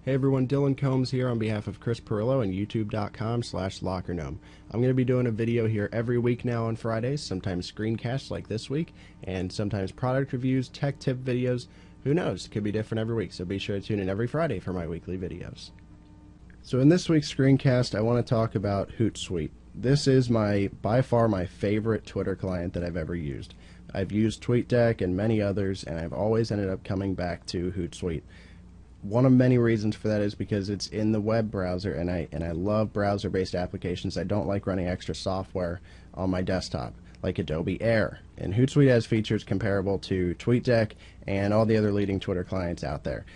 Hey everyone, Dylan Combs here on behalf of Chris Perillo and YouTube.com/LockerGnome. I'm going to be doing a video here every week now on Fridays, sometimes screencasts like this week, and sometimes product reviews, tech tip videos. Who knows? It could be different every week, so be sure to tune in every Friday for my weekly videos. So in this week's screencast, I want to talk about HootSuite. This is by far my favorite Twitter client that I've ever used. I've used TweetDeck and many others, and I've always ended up coming back to HootSuite. One of many reasons for that is because it's in the web browser, and I love browser-based applications. I don't like running extra software on my desktop, like Adobe Air. And HootSuite has features comparable to TweetDeck and all the other leading Twitter clients out there.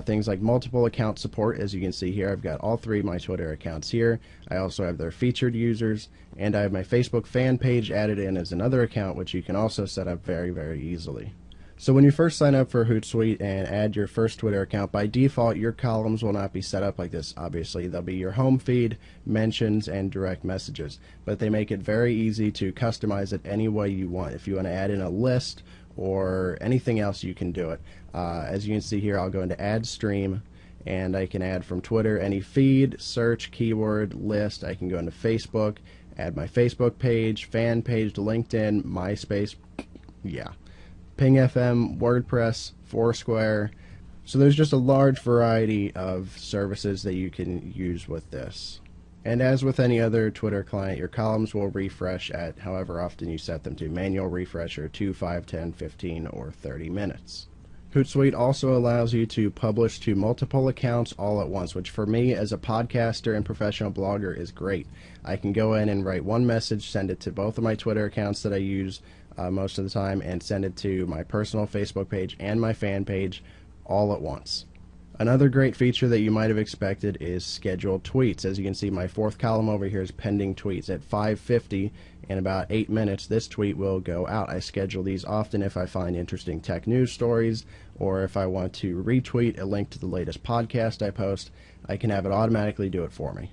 Things like multiple account support, as you can see here. I've got all three of my Twitter accounts here. I also have their featured users, and I have my Facebook fan page added in as another account, which you can also set up very, very easily. So when you first sign up for HootSuite and add your first Twitter account, by default your columns will not be set up like this. Obviously they'll be your home feed, mentions, and direct messages, but they make it very easy to customize it any way you want. If you want to add in a list or anything else, you can do it. As you can see here, I'll go into add stream, and I can add from Twitter any feed, search, keyword, list. I can go into Facebook, add my Facebook page, fan page, LinkedIn, MySpace, yeah, Ping FM, WordPress, Foursquare. So there's just a large variety of services that you can use with this. And as with any other Twitter client, your columns will refresh at however often you set them to. Manual refresh or 2, 5, 10, 15, or 30 minutes. HootSuite also allows you to publish to multiple accounts all at once, which for me as a podcaster and professional blogger is great. I can go in and write one message, send it to both of my Twitter accounts that I use most of the time, and send it to my personal Facebook page and my fan page all at once. Another great feature that you might have expected is scheduled tweets. As you can see, my fourth column over here is pending tweets. At 5:50 in about 8 minutes, this tweet will go out. I schedule these often if I find interesting tech news stories, or if I want to retweet a link to the latest podcast I post, I can have it automatically do it for me.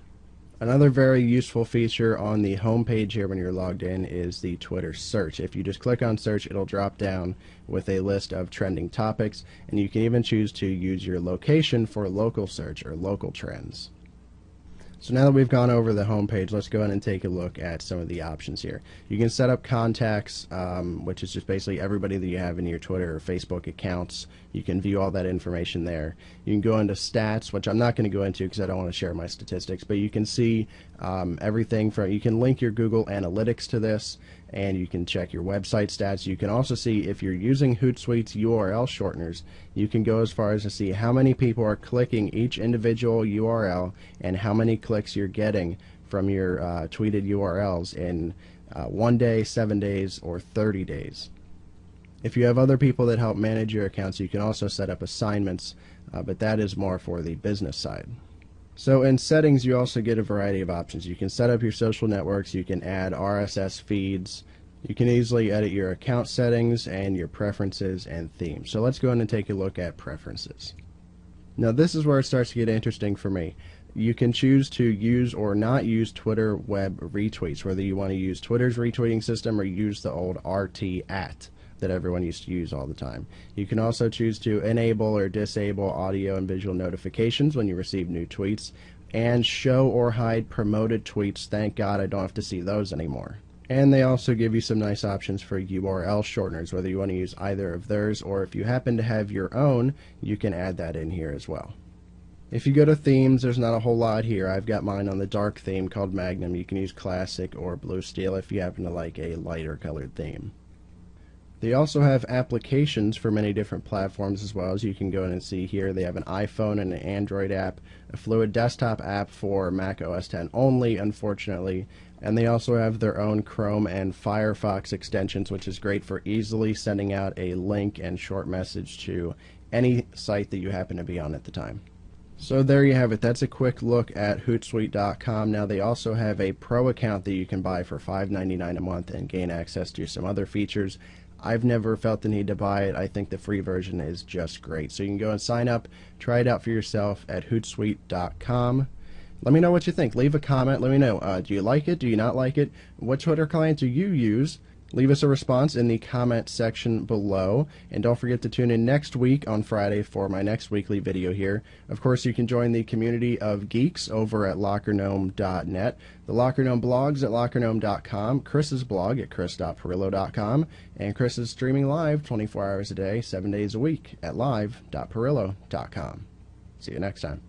Another very useful feature on the home page here when you're logged in is the Twitter search. If you just click on search, it'll drop down with a list of trending topics, and you can even choose to use your location for local search or local trends. So now that we've gone over the home page, let's go ahead and take a look at some of the options here. You can set up contacts, which is just basically everybody that you have in your Twitter or Facebook accounts. You can view all that information there. You can go into stats, which I'm not going to go into because I don't want to share my statistics, but you can see everything from, you can link your Google Analytics to this, and you can check your website stats. You can also see if you're using HootSuite's URL shorteners, you can go as far as to see how many people are clicking each individual URL and how many clicks you're getting from your tweeted URLs in 1 day, 7 days, or 30 days. If you have other people that help manage your accounts, you can also set up assignments, but that is more for the business side. So in settings, you also get a variety of options. You can set up your social networks, you can add RSS feeds, you can easily edit your account settings and your preferences and themes. So let's go ahead and take a look at preferences. Now this is where it starts to get interesting for me. You can choose to use or not use Twitter web retweets, whether you want to use Twitter's retweeting system or use the old RT@ that everyone used to use all the time. You can also choose to enable or disable audio and visual notifications when you receive new tweets, and show or hide promoted tweets. Thank God I don't have to see those anymore. And they also give you some nice options for URL shorteners, whether you want to use either of theirs, or if you happen to have your own, you can add that in here as well. If you go to themes, there's not a whole lot here. I've got mine on the dark theme called Magnum. You can use Classic or Blue Steel if you happen to like a lighter colored theme. They also have applications for many different platforms as well. As you can go in and see here, they have an iPhone and an Android app, a Fluid desktop app for Mac OS X only, unfortunately, and they also have their own Chrome and Firefox extensions, which is great for easily sending out a link and short message to any site that you happen to be on at the time. So there you have it. That's a quick look at Hootsuite.com. Now they also have a pro account that you can buy for $5.99 a month and gain access to some other features. I've never felt the need to buy it. I think the free version is just great. So you can go and sign up, try it out for yourself at Hootsuite.com. Let me know what you think. Leave a comment. Let me know. Do you like it? Do you not like it? What Twitter client do you use? Leave us a response in the comment section below, and don't forget to tune in next week on Friday for my next weekly video here. Of course, you can join the community of geeks over at LockerGnome.net, the LockerGnome blogs at LockerGnome.com, Chris's blog at Chris.Pirillo.com, and Chris is streaming live 24 hours a day, 7 days a week at live.Pirillo.com. See you next time.